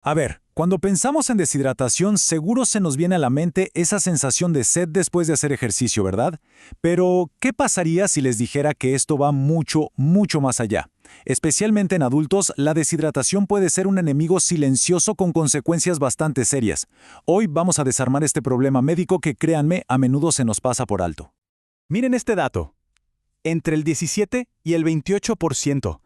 A ver, cuando pensamos en deshidratación, seguro se nos viene a la mente esa sensación de sed después de hacer ejercicio, ¿verdad? Pero, ¿qué pasaría si les dijera que esto va mucho, mucho más allá? Especialmente en adultos, la deshidratación puede ser un enemigo silencioso con consecuencias bastante serias. Hoy vamos a desarmar este problema médico que, créanme, a menudo se nos pasa por alto. Miren este dato. Entre el 17 y el 28%.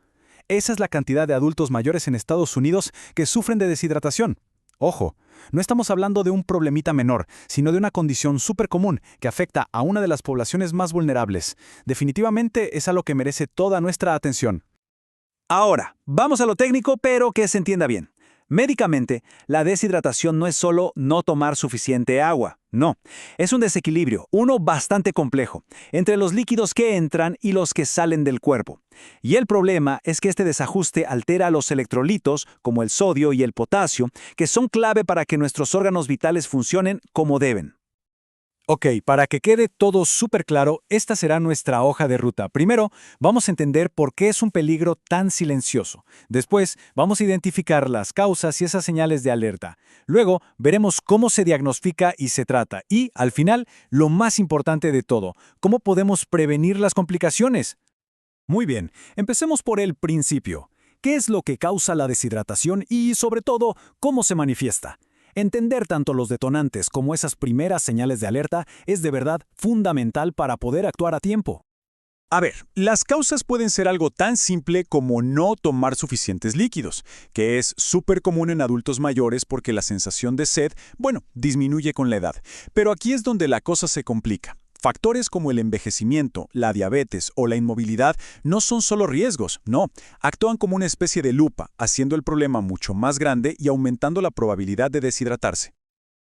Esa es la cantidad de adultos mayores en Estados Unidos que sufren de deshidratación. Ojo, no estamos hablando de un problemita menor, sino de una condición súper común que afecta a una de las poblaciones más vulnerables. Definitivamente es algo que merece toda nuestra atención. Ahora, vamos a lo técnico, pero que se entienda bien. Médicamente, la deshidratación no es solo no tomar suficiente agua, no. Es un desequilibrio, uno bastante complejo, entre los líquidos que entran y los que salen del cuerpo. Y el problema es que este desajuste altera los electrolitos, como el sodio y el potasio, que son clave para que nuestros órganos vitales funcionen como deben. Ok, para que quede todo súper claro, esta será nuestra hoja de ruta. Primero, vamos a entender por qué es un peligro tan silencioso. Después, vamos a identificar las causas y esas señales de alerta. Luego, veremos cómo se diagnostica y se trata. Y, al final, lo más importante de todo, cómo podemos prevenir las complicaciones. Muy bien, empecemos por el principio. ¿Qué es lo que causa la deshidratación y, sobre todo, cómo se manifiesta? Entender tanto los detonantes como esas primeras señales de alerta es de verdad fundamental para poder actuar a tiempo. A ver, las causas pueden ser algo tan simple como no tomar suficientes líquidos, que es súper común en adultos mayores porque la sensación de sed, disminuye con la edad. Pero aquí es donde la cosa se complica. Factores como el envejecimiento, la diabetes o la inmovilidad no son solo riesgos, no, actúan como una especie de lupa, haciendo el problema mucho más grande y aumentando la probabilidad de deshidratarse.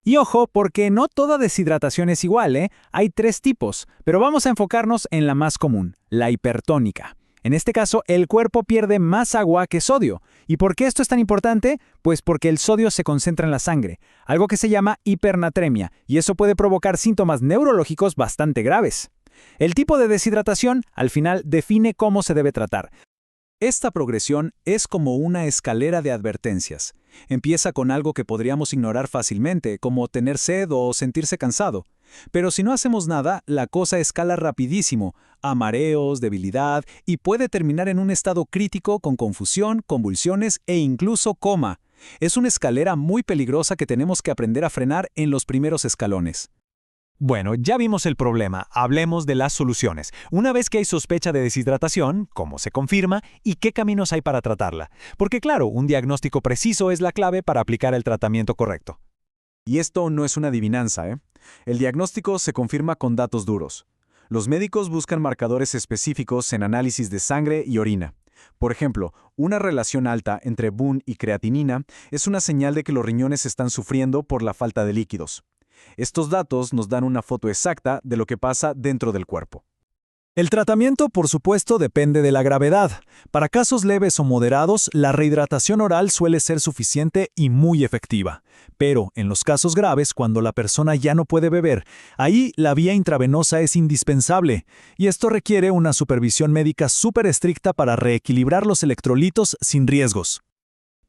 Y ojo, porque no toda deshidratación es igual, ¿eh? Hay 3 tipos, pero vamos a enfocarnos en la más común, la hipertónica. En este caso, el cuerpo pierde más agua que sodio. ¿Y por qué esto es tan importante? Pues porque el sodio se concentra en la sangre, algo que se llama hipernatremia, y eso puede provocar síntomas neurológicos bastante graves. El tipo de deshidratación, al final, define cómo se debe tratar. Esta progresión es como una escalera de advertencias. Empieza con algo que podríamos ignorar fácilmente, como tener sed o sentirse cansado. Pero si no hacemos nada, la cosa escala rapidísimo, a mareos, debilidad, y puede terminar en un estado crítico con confusión, convulsiones e incluso coma. Es una escalera muy peligrosa que tenemos que aprender a frenar en los primeros escalones. Bueno, ya vimos el problema, hablemos de las soluciones. Una vez que hay sospecha de deshidratación, ¿cómo se confirma y qué caminos hay para tratarla? Porque claro, un diagnóstico preciso es la clave para aplicar el tratamiento correcto. Y esto no es una adivinanza, ¿eh? El diagnóstico se confirma con datos duros. Los médicos buscan marcadores específicos en análisis de sangre y orina. Por ejemplo, una relación alta entre BUN y creatinina es una señal de que los riñones están sufriendo por la falta de líquidos. Estos datos nos dan una foto exacta de lo que pasa dentro del cuerpo. El tratamiento, por supuesto, depende de la gravedad. Para casos leves o moderados, la rehidratación oral suele ser suficiente y muy efectiva. Pero en los casos graves, cuando la persona ya no puede beber, ahí la vía intravenosa es indispensable. Y esto requiere una supervisión médica súper estricta para reequilibrar los electrolitos sin riesgos.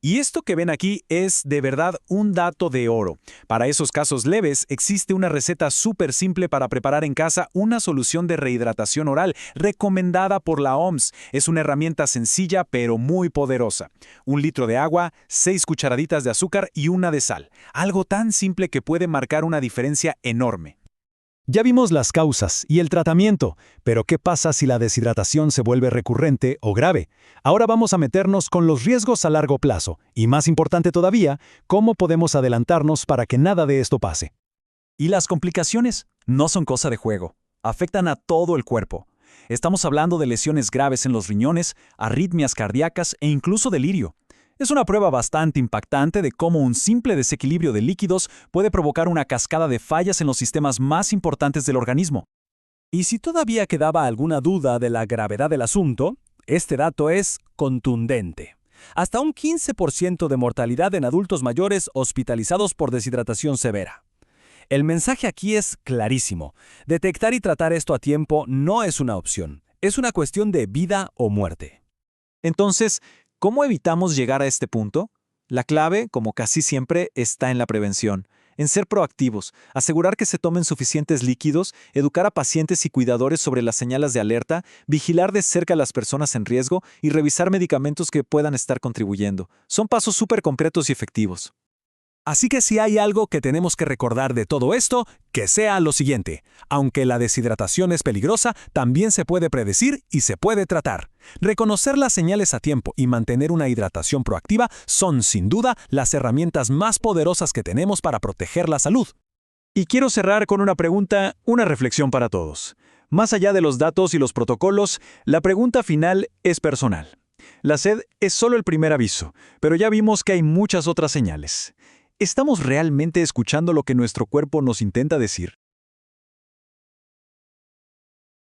Y esto que ven aquí es de verdad un dato de oro. Para esos casos leves existe una receta súper simple para preparar en casa una solución de rehidratación oral recomendada por la OMS. Es una herramienta sencilla pero muy poderosa. 1 litro de agua, 6 cucharaditas de azúcar y una de sal. Algo tan simple que puede marcar una diferencia enorme. Ya vimos las causas y el tratamiento, pero ¿qué pasa si la deshidratación se vuelve recurrente o grave? Ahora vamos a meternos con los riesgos a largo plazo y, más importante todavía, cómo podemos adelantarnos para que nada de esto pase. Y las complicaciones no son cosa de juego, afectan a todo el cuerpo. Estamos hablando de lesiones graves en los riñones, arritmias cardíacas e incluso delirio. Es una prueba bastante impactante de cómo un simple desequilibrio de líquidos puede provocar una cascada de fallas en los sistemas más importantes del organismo. Y si todavía quedaba alguna duda de la gravedad del asunto, este dato es contundente. Hasta un 15% de mortalidad en adultos mayores hospitalizados por deshidratación severa. El mensaje aquí es clarísimo. Detectar y tratar esto a tiempo no es una opción. Es una cuestión de vida o muerte. Entonces, ¿cómo evitamos llegar a este punto? La clave, como casi siempre, está en la prevención, en ser proactivos, asegurar que se tomen suficientes líquidos, educar a pacientes y cuidadores sobre las señales de alerta, vigilar de cerca a las personas en riesgo y revisar medicamentos que puedan estar contribuyendo. Son pasos súper concretos y efectivos. Así que si hay algo que tenemos que recordar de todo esto, que sea lo siguiente. Aunque la deshidratación es peligrosa, también se puede predecir y se puede tratar. Reconocer las señales a tiempo y mantener una hidratación proactiva son, sin duda, las herramientas más poderosas que tenemos para proteger la salud. Y quiero cerrar con una pregunta, una reflexión para todos. Más allá de los datos y los protocolos, la pregunta final es personal. La sed es solo el primer aviso, pero ya vimos que hay muchas otras señales. ¿Estamos realmente escuchando lo que nuestro cuerpo nos intenta decir?